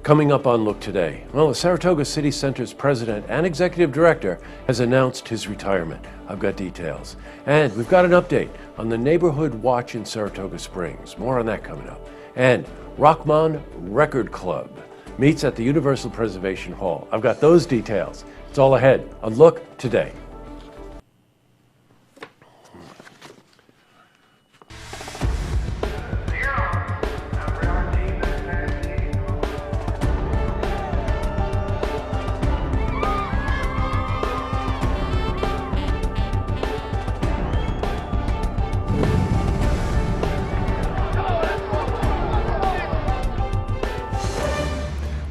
Coming up on Look Today, well, the Saratoga City Center's president and executive director has announced his retirement. I've got details. And we've got an update on the Neighborhood Watch in Saratoga Springs. More on that coming up. And Rahman Record Club meets at the Universal Preservation Hall. I've got those details. It's all ahead on Look Today.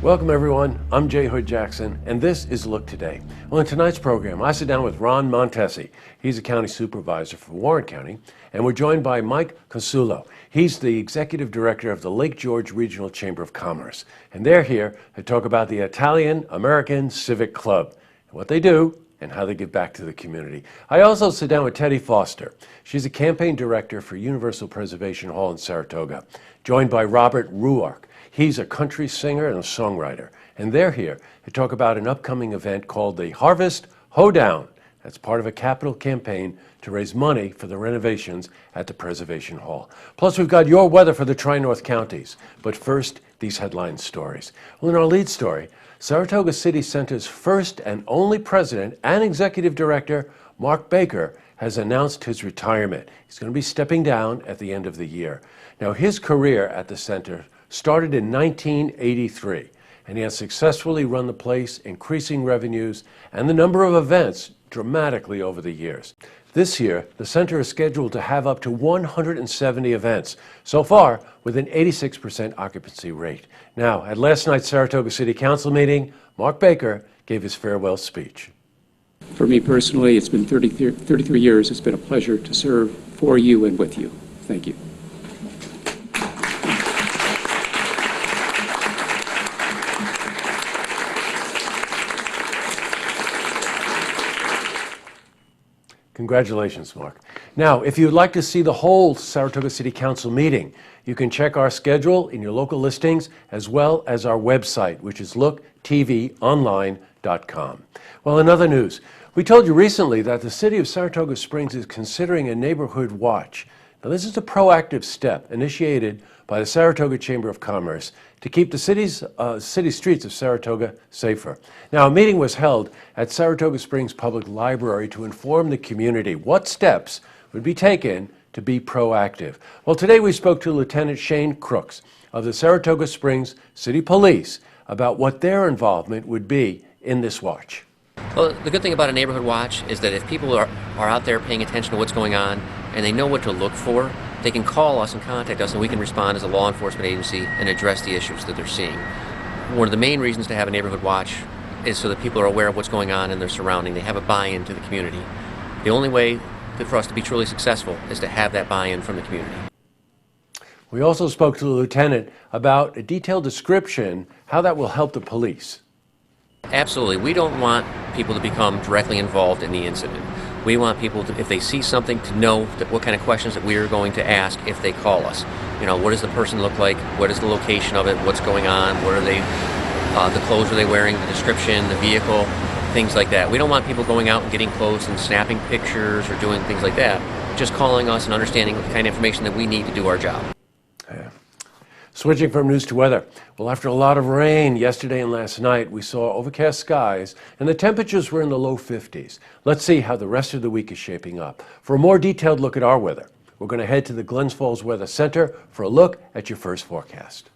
Welcome everyone, I'm J. Hood Jackson, and this is Look Today. Well, in tonight's program, I sit down with Ron Montesi. He's a county supervisor for Warren County, and we're joined by Mike Consulo. He's the executive director of the Lake George Regional Chamber of Commerce, and they're here to talk about the Italian American Civic Club, what they do, and how they give back to the community. I also sit down with Teddy Foster. She's a campaign director for Universal Preservation Hall in Saratoga, joined by Robert Ruark. He's a country singer and a songwriter, and they're here to talk about an upcoming event called the Harvest Hoedown. That's part of a capital campaign to raise money for the renovations at the Preservation Hall. Plus, we've got your weather for the Tri-North counties. But first, these headline stories. Well, in our lead story, Saratoga City Center's first and only president and executive director, Mark Baker, has announced his retirement. He's going to be stepping down at the end of the year. Now, his career at the center started in 1983, and he has successfully run the place, increasing revenues and the number of events dramatically over the years. This year, the center is scheduled to have up to 170 events, so far with an 86% occupancy rate. Now, at last night's Saratoga City Council meeting, Mark Baker gave his farewell speech. For me personally, it's been 33 years. It's been a pleasure to serve for you and with you. Thank you. Congratulations, Mark. Now, if you'd like to see the whole Saratoga City Council meeting, you can check our schedule in your local listings as well as our website, which is looktvonline.com. Well, in other news, we told you recently that the city of Saratoga Springs is considering a neighborhood watch. Now, this is a proactive step initiated by the Saratoga Chamber of Commerce to keep the city streets of Saratoga safer. Now, a meeting was held at Saratoga Springs Public Library to inform the community what steps would be taken to be proactive. Well, today we spoke to Lieutenant Shane Crooks of the Saratoga Springs City Police about what their involvement would be in this watch. Well, the good thing about a neighborhood watch is that if people are out there paying attention to what's going on and they know what to look for, they can call us and contact us and we can respond as a law enforcement agency and address the issues that they're seeing. One of the main reasons to have a neighborhood watch is so that people are aware of what's going on in their surrounding. They have a buy-in to the community. The only way for us to be truly successful is to have that buy-in from the community. We also spoke to the lieutenant about a detailed description, how that will help the police. Absolutely. We don't want people to become directly involved in the incident. We want people to, if they see something, to know that what kind of questions that we are going to ask if they call us. You know, what does the person look like? What is the location of it? What's going on? What are they, the clothes are they wearing? The description, the vehicle, things like that. We don't want people going out and getting close and snapping pictures or doing things like that. Just calling us and understanding the kind of information that we need to do our job. Yeah. Switching from news to weather. Well, after a lot of rain yesterday and last night, we saw overcast skies and the temperatures were in the low 50s. Let's see how the rest of the week is shaping up. For a more detailed look at our weather, we're going to head to the Glens Falls Weather Center for a look at your first forecast.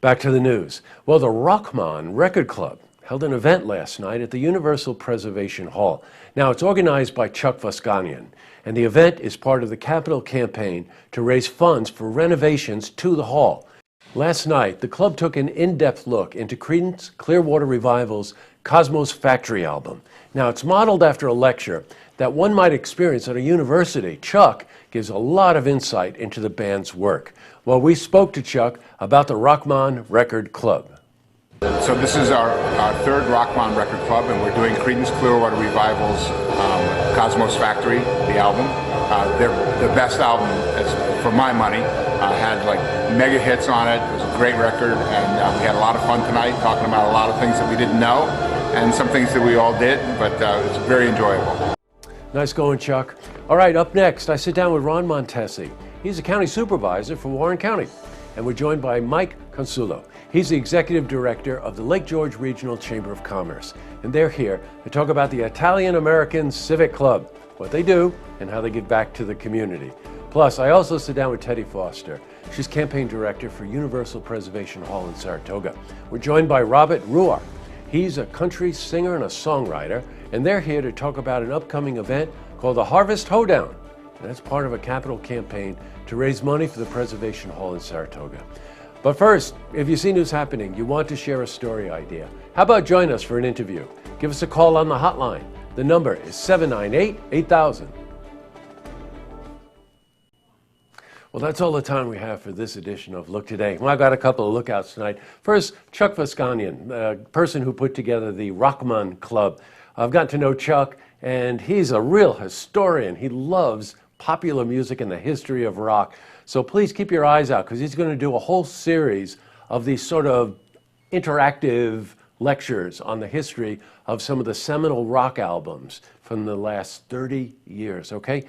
Back to the news. Well, the Rahman Record Club held an event last night at the Universal Preservation Hall. Now, it's organized by Chuck Vosganian, and the event is part of the capital campaign to raise funds for renovations to the hall. Last night, the club took an in-depth look into Creedence Clearwater Revival's Cosmos Factory album. Now, it's modeled after a lecture that one might experience at a university. Chuck gives a lot of insight into the band's work. Well, we spoke to Chuck about the Rahman Record Club. So this is our third Rahman Record Club, and we're doing Creedence Clearwater Revival's Cosmos Factory, the album. the best album, for my money. Had like mega hits on it. It was a great record, and we had a lot of fun tonight talking about a lot of things that we didn't know and some things that we all did, but it was very enjoyable. Nice going, Chuck. All right, up next, I sit down with Ron Montesi. He's a county supervisor for Warren County, and we're joined by Mike Consulo. He's the executive director of the Lake George Regional Chamber of Commerce, and they're here to talk about the Italian-American Civic Club, what they do, and how they give back to the community. Plus, I also sit down with Teddy Foster. She's campaign director for Universal Preservation Hall in Saratoga. We're joined by Robert Ruar. He's a country singer and a songwriter, and they're here to talk about an upcoming event called the Harvest Hoedown. And that's part of a capital campaign to raise money for the Preservation Hall in Saratoga. But first, if you see news happening, you want to share a story idea, how about join us for an interview? Give us a call on the hotline. The number is 798-8000. Well, that's all the time we have for this edition of Look Today. Well, I've got a couple of lookouts tonight. First, Chuck Voskanian, the person who put together the Rahman Club. I've gotten to know Chuck, and he's a real historian. He loves popular music and the history of rock. So please keep your eyes out, because he's going to do a whole series of these sort of interactive lectures on the history of some of the seminal rock albums from the last 30 years, okay?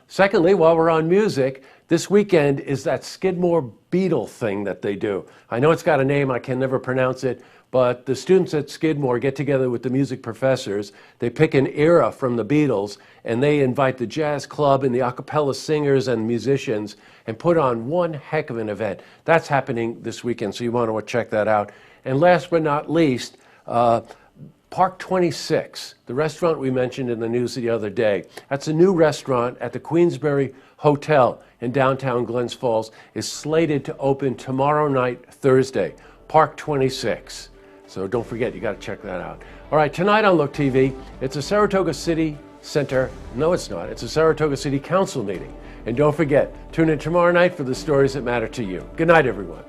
Secondly, while we're on music, this weekend is that Skidmore Beatle thing that they do. I know it's got a name, I can never pronounce it, but the students at Skidmore get together with the music professors. They pick an era from the Beatles, and they invite the jazz club and the a cappella singers and musicians and put on one heck of an event. That's happening this weekend, so you want to check that out. And last but not least, Park 26, the restaurant we mentioned in the news the other day. That's a new restaurant at the Queensbury Hotel in downtown Glens Falls, is slated to open tomorrow night, Thursday. Park 26. So don't forget, you got to check that out. All right, tonight on Look TV, it's a Saratoga City Center. No, it's not. It's a Saratoga City Council meeting. And don't forget, tune in tomorrow night for the stories that matter to you. Good night, everyone.